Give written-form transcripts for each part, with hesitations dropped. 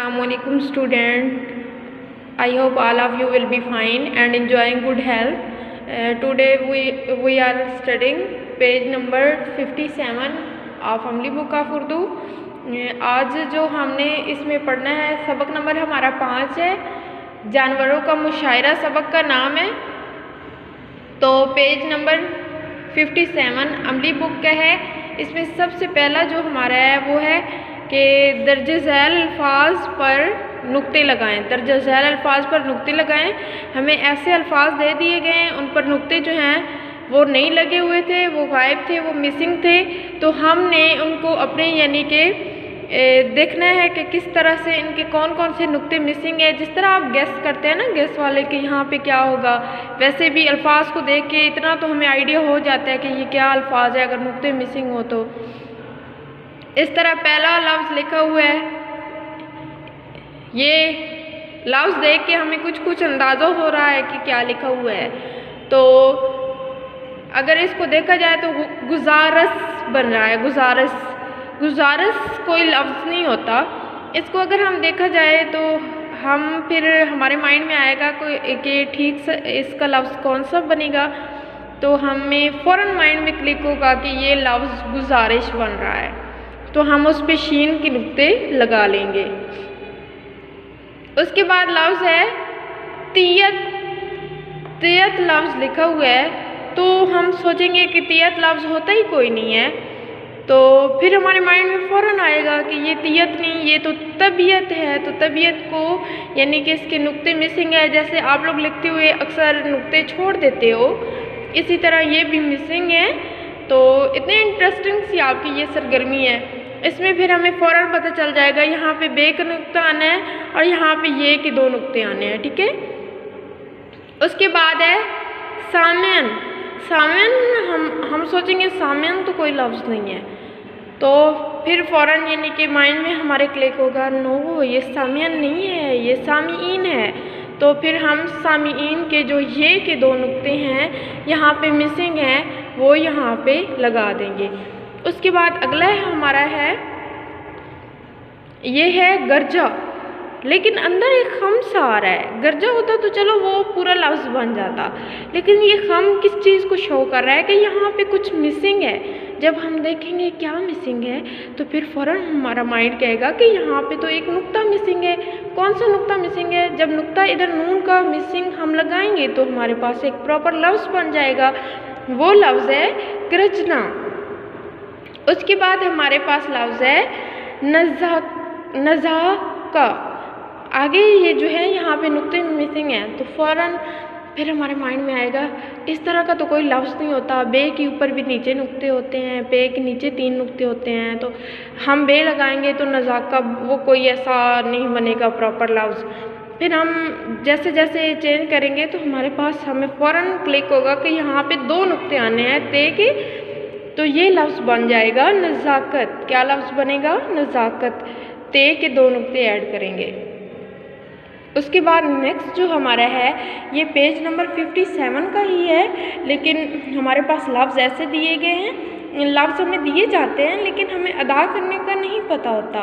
Assalamualaikum student. I hope all of you will be fine and enjoying good health. Today we are studying page number 57 of Family Book of Urdu. आज जो हमने इसमें पढ़ना है सबक number हमारा 5 है। जानवरों का मुशायरा सबक का नाम है। तो पेज नंबर 57 अमली बुक का है। इसमें सबसे पहला जो हमारा है वो है कि दर्जे झैल अल्फाज पर नुक्ते लगाएं। दर्जे झैल अल्फाज पर नुक्ते लगाएं। हमें ऐसे अल्फाज दे दिए गए हैं, उन पर नुक्ते जो हैं वो नहीं लगे हुए थे, वो गायब थे, वो मिसिंग थे। तो हमने उनको अपने यानी कि देखना है कि किस तरह से इनके कौन कौन से नुक्ते मिसिंग है। जिस तरह आप गेस करते हैं ना, गेस वाले कि यहाँ पे क्या होगा, वैसे भी अल्फाज को देख के इतना तो हमें आइडिया हो जाता है कि ये क्या अल्फाज है अगर नुक्ते मिसिंग हो तो। इस तरह पहला लफ्ज़ लिखा हुआ है, ये लफ्ज़ देख के हमें कुछ अंदाज़ा हो रहा है कि क्या लिखा हुआ है। तो अगर इसको देखा जाए तो गुजारस बन रहा है। गुजारस कोई लफ्ज़ नहीं होता। इसको अगर हम देखा जाए तो हम फिर हमारे माइंड में आएगा कोई कि ठीक से इसका लफ्ज़ कौन सा बनेगा। तो हमें फ़ौरन माइंड में क्लिक होगा कि ये लफ्ज़ गुजारिश बन रहा है। तो हम उस पे शीन के नुक्ते लगा लेंगे। उसके बाद लफ्ज़ है तियत। तियत लफ्ज़ लिखा हुआ है तो हम सोचेंगे कि तियत लफ्ज़ होता ही कोई नहीं है। तो फिर हमारे माइंड में फ़ौरन आएगा कि ये तियत नहीं, ये तो तबीयत है। तो तबीयत को यानी कि इसके नुक्ते मिसिंग है। जैसे आप लोग लिखते हुए अक्सर नुक्ते छोड़ देते हो, इसी तरह ये भी मिसिंग है। तो इतनी इंटरेस्टिंग सी आपकी ये सरगर्मी है। इसमें फिर हमें फ़ौरन पता चल जाएगा यहाँ पे बे का नुक्ता आना है और यहाँ पे ये के 2 नुक्ते आने हैं। ठीक है। उसके बाद है सामियन। सामियन हम सोचेंगे सामियन तो कोई लफ्ज़ नहीं है। तो फिर फ़ौरन यानी कि माइंड में हमारे क्लिक होगा, नो ये सामियन नहीं है, ये सामीन है। तो फिर हम सामीन के जो ये के 2 नुक्ते हैं यहाँ पे मिसिंग हैं, वो यहाँ पे लगा देंगे। उसके बाद अगला हमारा है, ये है गर्जा, लेकिन अंदर एक खम सा आ रहा है। गर्जा होता तो चलो वो पूरा लफ्ज़ बन जाता, लेकिन ये खम किस चीज़ को शो कर रहा है कि यहाँ पे कुछ मिसिंग है। जब हम देखेंगे क्या मिसिंग है तो फिर फ़ौरन हमारा माइंड कहेगा कि यहाँ पे तो एक नुक्ता मिसिंग है। कौन सा नुक्ता मिसिंग है? जब नुक्ता इधर नून का मिसिंग हम लगाएंगे तो हमारे पास एक प्रॉपर लफ्ज़ बन जाएगा। वो लफ्ज़ है गरजना। उसके बाद हमारे पास लफ्ज़ है नज़ाका। आगे ये जो है यहाँ पे नुक्ते मिसिंग हैं तो फ़ौरन फिर हमारे माइंड में आएगा इस तरह का तो कोई लफ्ज़ नहीं होता। बे के ऊपर भी नीचे नुक्ते होते हैं, बे के नीचे 3 नुक्ते होते हैं। तो हम बे लगाएंगे तो नज़ाका वो कोई ऐसा नहीं बनेगा प्रॉपर लफ्ज़। फिर हम जैसे जैसे चेंज करेंगे तो हमारे पास हमें फ़ौरन क्लिक होगा कि यहाँ पे 2 नुक्ते आने हैं ते के। तो ये लफ्ज़ बन जाएगा नज़ाकत। क्या लफ्ज़ बनेगा? नज़ाकत। ते के 2 नुक्ते ऐड करेंगे। उसके बाद नेक्स्ट जो हमारा है ये पेज नंबर 57 का ही है, लेकिन हमारे पास लफ्ज़ ऐसे दिए गए हैं। लफ्ज़ हमें दिए जाते हैं लेकिन हमें अदा करने का नहीं पता होता।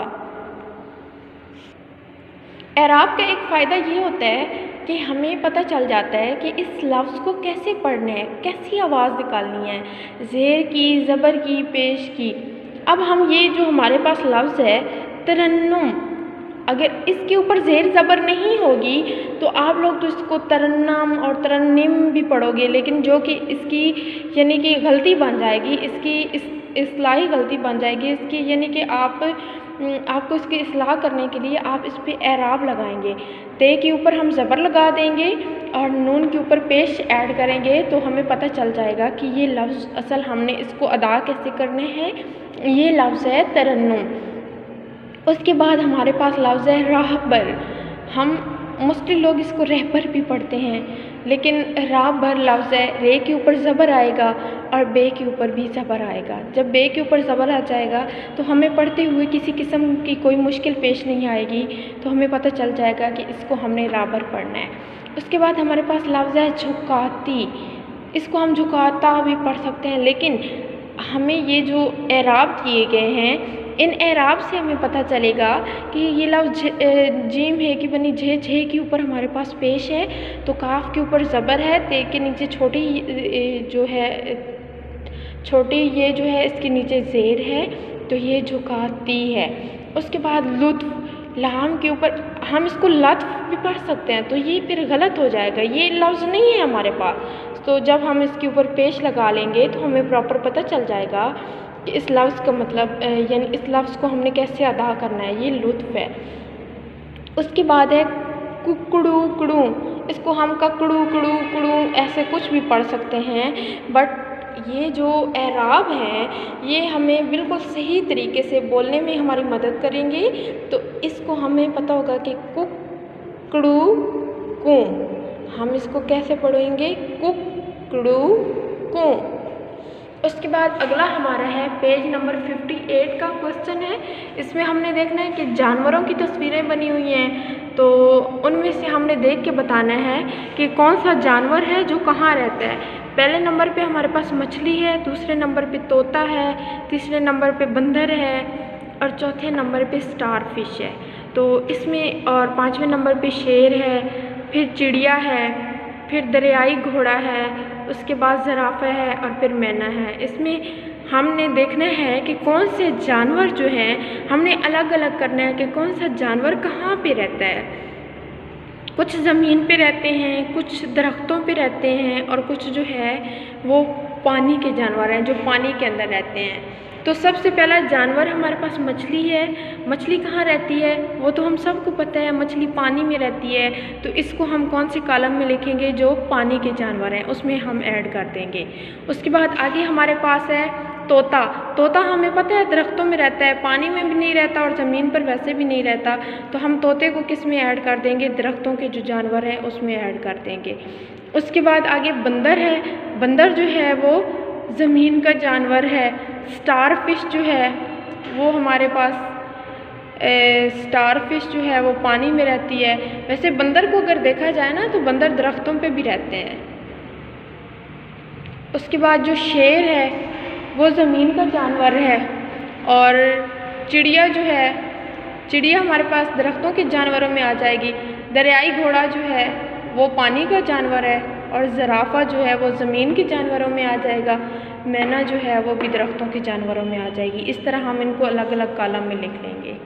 एराब का एक फ़ायदा ये होता है कि हमें पता चल जाता है कि इस लफ्ज़ को कैसे पढ़ना है, कैसी आवाज़ निकालनी है, ज़ेर की, ज़बर की, पेश की। अब हम ये जो हमारे पास लफ्ज़ है तरन्नुम, अगर इसके ऊपर ज़ेर ज़बर नहीं होगी तो आप लोग तो इसको तरन्नम और तरन्निम भी पढ़ोगे, लेकिन जो कि इसकी यानी कि गलती बन जाएगी, इसकी इस्लाही गलती बन जाएगी इसकी, यानी कि आपको इसकी इस्लाह करने के लिए आप इस पर एराब लगाएंगे। ते के ऊपर हम ज़बर लगा देंगे और नून के ऊपर पेश ऐड करेंगे तो हमें पता चल जाएगा कि ये लफ्ज़ असल हमने इसको अदा कैसे करने हैं। ये लफ्ज़ है तरन्नुम। उसके बाद हमारे पास लफ्ज़ है राहबर। हम मोस्टली लोग इसको रहबर भी पढ़ते हैं, लेकिन राहबर लफ्ज़ है, रे के ऊपर ज़बर आएगा और बे के ऊपर भी ज़बर आएगा। जब बे के ऊपर ज़बर आ जाएगा तो हमें पढ़ते हुए किसी किस्म की कोई मुश्किल पेश नहीं आएगी। तो हमें पता चल जाएगा कि इसको हमने राहबर पढ़ना है। उसके बाद हमारे पास लफ्ज़ है झुकाती। इसको हम झुकाता भी पढ़ सकते हैं, लेकिन हमें ये जो एराब दिए गए हैं इन एराब से हमें पता चलेगा कि ये लफ्ज़ जीम है कि बनी झे, झे के ऊपर हमारे पास पेश है, तो काफ के ऊपर ज़बर है, ते के नीचे छोटी जो है छोटी ये जो है इसके नीचे ज़ेर है, तो ये झुकाती है। उसके बाद लुत्फ़, लाम के ऊपर हम इसको लत्फ़ भी पढ़ सकते हैं, तो ये फिर गलत हो जाएगा, ये लफ्ज़ नहीं है हमारे पास। तो जब हम इसके ऊपर पेश लगा लेंगे तो हमें प्रॉपर पता चल जाएगा कि इस लफ्ज़ का मतलब यानी इस लफ्ज़ को हमने कैसे अदा करना है, ये लुत्फ़ है। उसके बाद है कुकड़ू कुड़ू, इसको हम ककड़ू कुड़ू कुड़ू ऐसे कुछ भी पढ़ सकते हैं, बट ये जो एराब हैं ये हमें बिल्कुल सही तरीके से बोलने में हमारी मदद करेंगे। तो इसको हमें पता होगा कि कुकड़ू कू, हम इसको कैसे पढ़ेंगे, कुकड़ू कू। उसके बाद अगला हमारा है पेज नंबर 58 का क्वेश्चन है। इसमें हमने देखना है कि जानवरों की तस्वीरें बनी हुई हैं, तो उनमें से हमने देख के बताना है कि कौन सा जानवर है जो कहाँ रहता है। पहले नंबर पे हमारे पास मछली है, दूसरे नंबर पे तोता है, तीसरे नंबर पे बंदर है और चौथे नंबर पे स्टार फिश है। तो इसमें और पाँचवें नंबर पे शेर है, फिर चिड़िया है, फिर दरियाई घोड़ा है, उसके बाद ज़राफ़ा है और फिर मैना है। इसमें हमने देखना है कि कौन से जानवर जो हैं हमने अलग अलग करना है कि कौन सा जानवर कहाँ पे रहता है। कुछ ज़मीन पे रहते हैं, कुछ दरख्तों पे रहते हैं और कुछ जो है वो पानी के जानवर हैं जो पानी के अंदर रहते हैं। तो सबसे पहला जानवर हमारे पास मछली है। मछली कहाँ रहती है वो तो हम सबको पता है, मछली पानी में रहती है। तो इसको हम कौन से कॉलम में लिखेंगे, जो पानी के जानवर हैं उसमें हम ऐड कर देंगे। उसके बाद आगे हमारे पास है तोता। तोता हमें पता है दरख्तों में रहता है, पानी में भी नहीं रहता और ज़मीन पर वैसे भी नहीं रहता। तो हम तोते को किस में ऐड कर देंगे, दरख्तों के जो जानवर हैं उसमें ऐड कर देंगे। उसके बाद आगे बंदर है। बंदर जो है वो ज़मीन का जानवर है। स्टार फिश जो है वो हमारे पास स्टार फिश जो है वो पानी में रहती है। वैसे बंदर को अगर देखा जाए ना तो बंदर दरख्तों पे भी रहते हैं। उसके बाद जो शेर है वो ज़मीन का जानवर है और चिड़िया जो है, चिड़िया हमारे पास दरख्तों के जानवरों में आ जाएगी। दरियाई घोड़ा जो है वो पानी का जानवर है और ज़राफ़ा जो है वो ज़मीन के जानवरों में आ जाएगा। मैना जो है वो भी दरख्तों के जानवरों में आ जाएगी। इस तरह हम इनको अलग अलग कॉलम में लिख लेंगे।